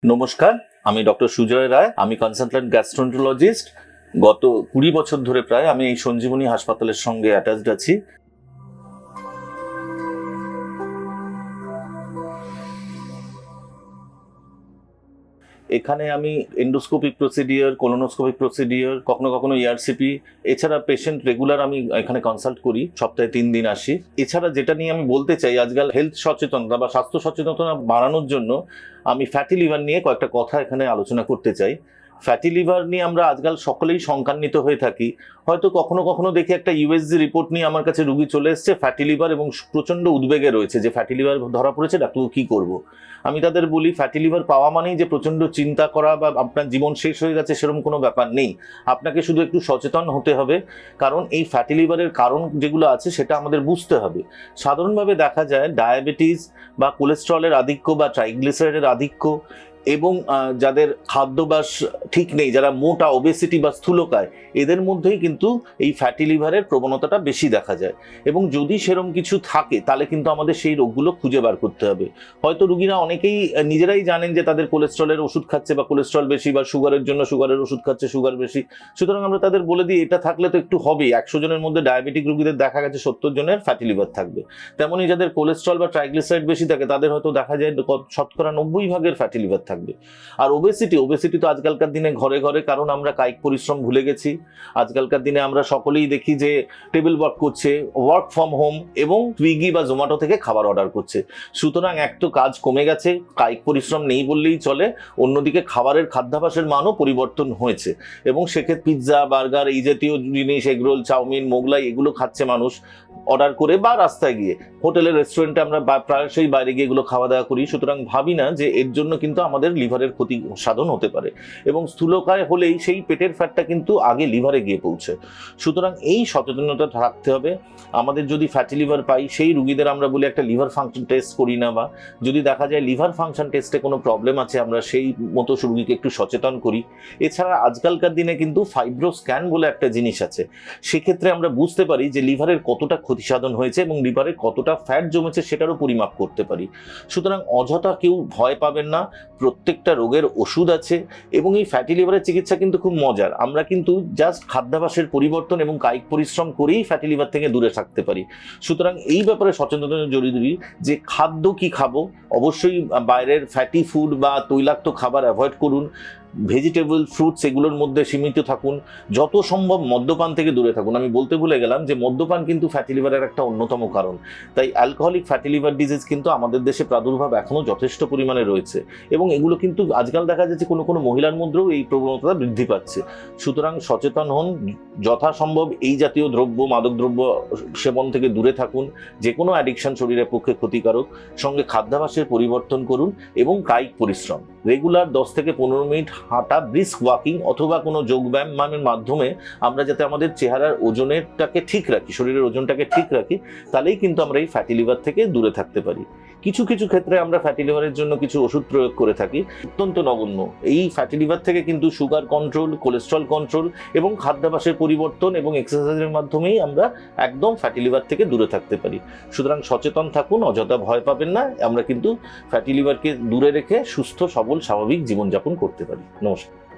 নমস্কার, আমি ডক্টর সুজয় রায়। আমি কনসালট্যান্ট গ্যাস্ট্রোন্টোলজিস্ট। গত 20 বছর ধরে প্রায় আমি এই সঞ্জীবনী হাসপাতালের সঙ্গে অ্যাটাচড আছি। এখানে আমি এন্ডোস্কোপিক প্রসিডিওর, কোলোনোস্কোপিক প্রসিডিওর, কখনো কখনো ইআরসিপি, এছাড়া পেশেন্ট রেগুলার আমি এখানে কনসাল্ট করি, সপ্তাহে 3 দিন আসি। এছাড়া যেটা নিয়ে আমি বলতে চাই, আজকাল হেলথ সচেতনতা বা স্বাস্থ্য সচেতনতা বাড়ানোর জন্য আমি ফ্যাটি লিভার নিয়ে কয়েকটা কথা এখানে আলোচনা করতে চাই। ফ্যাটি লিভার নিয়ে আমরা আজকাল সকলেই শঙ্কান্বিত হয়ে থাকি। হয়তো কখনো কখনো দেখি একটা ইউএসজি রিপোর্ট নিয়ে আমার কাছে রুগী চলে এসছে ফ্যাটি লিভার, এবং প্রচন্ড উদ্বেগে রয়েছে যে ফ্যাটি লিভার ধরা পড়েছে, ডাক্তারবাবু কি করব। আমি তাদের বলি, ফ্যাটি লিভার পাওয়া মানেই যে প্রচন্ড চিন্তা করা বা আপনার জীবন শেষ হয়ে গেছে সেরকম কোনো ব্যাপার নেই। আপনাকে শুধু একটু সচেতন হতে হবে, কারণ এই ফ্যাটি লিভারের কারণ যেগুলো আছে সেটা আমাদের বুঝতে হবে। সাধারণভাবে দেখা যায় ডায়াবেটিস বা কোলেস্ট্রলের আধিক্য বা ট্রাইগ্লিসারাইডের আধিক্য, এবং যাদের খাদ্যাভ্যাস ঠিক নেই, যারা মোটা, ওবেসিটি বা স্থূলকায়, এদের মধ্যেই কিন্তু এই ফ্যাটি লিভারের প্রবণতাটা বেশি দেখা যায়। এবং যদি সেরকম কিছু থাকে তাহলে কিন্তু আমাদের সেই রোগগুলো খুঁজে বার করতে হবে। হয়তো রুগীরা অনেকেই নিজেরাই জানেন যে তাদের কোলেস্ট্রলের ওষুধ খাচ্ছে বা কোলেস্ট্রল বেশি, বা সুগারের জন্য সুগারের ওষুধ খাচ্ছে, সুগার বেশি। সুতরাং আমরা তাদের বলে দিই এটা থাকলে তো একটু হবেই। 100 জনের মধ্যে ডায়াবেটিক রুগীদের দেখা গেছে 70 জনের ফ্যাটি লিভার থাকবে। তেমনই যাদের কোলেস্ট্রল বা ট্রাইগ্লিসারাইড বেশি থাকে তাদের হয়তো দেখা যায় শতকরা 90% ফ্যাটি লিভার থাকবে। আর ওবেসিটি তো আজকালকার দিনে ঘরে ঘরে, কারণ আমরা কায়িক পরিশ্রম ভুলে গেছি। আজকালকার দিনে আমরা সকলেই দেখি যে টেবিল ওয়ার্ক করছে, ওয়ার্ক ফ্রম হোম, এবং সুইগি বা জোম্যাটো থেকে খাবার অর্ডার করছে। সুতরাং এক তো কাজ কমে গেছে, কায়িক পরিশ্রম নেই বললেই চলে, অন্যদিকে খাবারের খাদ্যাভ্যাসের মানও পরিবর্তন হয়েছে, এবং সেক্ষেত্রে পিৎজা, বার্গার, এই জাতীয় জিনিস, এগরোল, চাউমিন, মোগলাই, এগুলো খাচ্ছে মানুষ অর্ডার করে বা রাস্তায় গিয়ে। হোটেলের রেস্টুরেন্টে আমরা প্রায়শই বাইরে গিয়ে এগুলো খাওয়া দাওয়া করি। সুতরাং ভাবি না যে এর জন্য কিন্তু আমাদের লিভারের ক্ষতি সাধন হতে পারে, এবং স্থূলকায় হলেই সেই পেটের ফ্যাটটা কিন্তু আগে লিভারে গিয়ে পৌঁছে। সুতরাং এই সচেতনতা থাকতে হবে। আমাদের যদি ফ্যাটি লিভার পাই, সেই রুগীদের আমরা বলি একটা লিভার ফাংশন টেস্ট করি না, বা যদি দেখা যায় লিভার ফাংশন টেস্টে কোনো প্রবলেম আছে আমরা সেই মতো রুগীকে একটু সচেতন করি। এছাড়া আজকালকার দিনে কিন্তু ফাইব্রো স্ক্যান বলে একটা জিনিস আছে, সেক্ষেত্রে আমরা বুঝতে পারি যে লিভারের কতটা ক্ষতি সাধন হয়েছে এবং লিভারে কতটা ফ্যাট জমেছে সেটারও পরিমাপ করতে পারি। সুতরাং অযথা কেউ ভয় পাবেন না, প্রত্যেকটা রোগের ওষুধ আছে, এবং এই ফ্যাটি লিভারের চিকিৎসা কিন্তু খুব মজার। আমরা কিন্তু জাস্ট খাদ্যাভ্যাসের পরিবর্তন এবং কায়িক পরিশ্রম করেই ফ্যাটি লিভার থেকে দূরে থাকতে পারি। সুতরাং এই ব্যাপারে সচেতনতা জরুরি যে খাদ্য কি খাবো। অবশ্যই বাইরের ফ্যাটি ফুড বা তৈলাক্ত খাবার অ্যাভয়েড করুন। ভেজিটেবল, ফ্রুটস, এগুলোর মধ্যে সীমিত থাকুন। যত সম্ভব মদ্যপান থেকে দূরে থাকুন। আমি বলতে ভুলে গেলাম যে মদ্যপান কিন্তু ফ্যাটি লিভারের একটা অন্যতম কারণ। তাই অ্যালকোহলিক ফ্যাটি লিভার ডিজিজ কিন্তু আমাদের দেশে প্রাদুর্ভাব এখনও যথেষ্ট পরিমাণে রয়েছে, এবং এগুলো কিন্তু আজকাল দেখা যাচ্ছে কোনো কোনো মহিলার মধ্যেও এই প্রবণতা বৃদ্ধি পাচ্ছে। সুতরাং সচেতন হন, যথাসম্ভব এই জাতীয় দ্রব্য, মাদকদ্রব্য সেবন থেকে দূরে থাকুন। যে কোনো অ্যাডিকশন শরীরের পক্ষে ক্ষতিকারক। সঙ্গে খাদ্যাভ্যাসের পরিবর্তন করুন, এবং কায়িক পরিশ্রম রেগুলার 10 থেকে 15 মিনিট হাঁটা, ব্রিস্ক ওয়াকিং অথবা কোনো যোগব্যায়ামের মাধ্যমে আমরা যাতে আমাদের চেহারার ওজনেরটাকে ঠিক রাখি, শরীরের ওজনটাকে ঠিক রাখি, তাহলেই কিন্তু আমরা এই ফ্যাটি লিভার থেকে দূরে থাকতে পারি। কিছু কিছু ক্ষেত্রে আমরা ফ্যাটি লিভারের জন্য কিছু ওষুধ প্রয়োগ করে থাকি, অত্যন্ত নগণ্য। এই ফ্যাটি লিভার থেকে কিন্তু সুগার কন্ট্রোল, কোলেস্ট্রল কন্ট্রোল এবং খাদ্যাভ্যাসের পরিবর্তন এবং এক্সারসাইজের মাধ্যমেই আমরা একদম ফ্যাটি লিভার থেকে দূরে থাকতে পারি। সুতরাং সচেতন থাকুন, অযথা ভয় পাবেন না। আমরা কিন্তু ফ্যাটি লিভারকে দূরে রেখে সুস্থ, সবল, স্বাভাবিক জীবনযাপন করতে পারি। নমস্কার।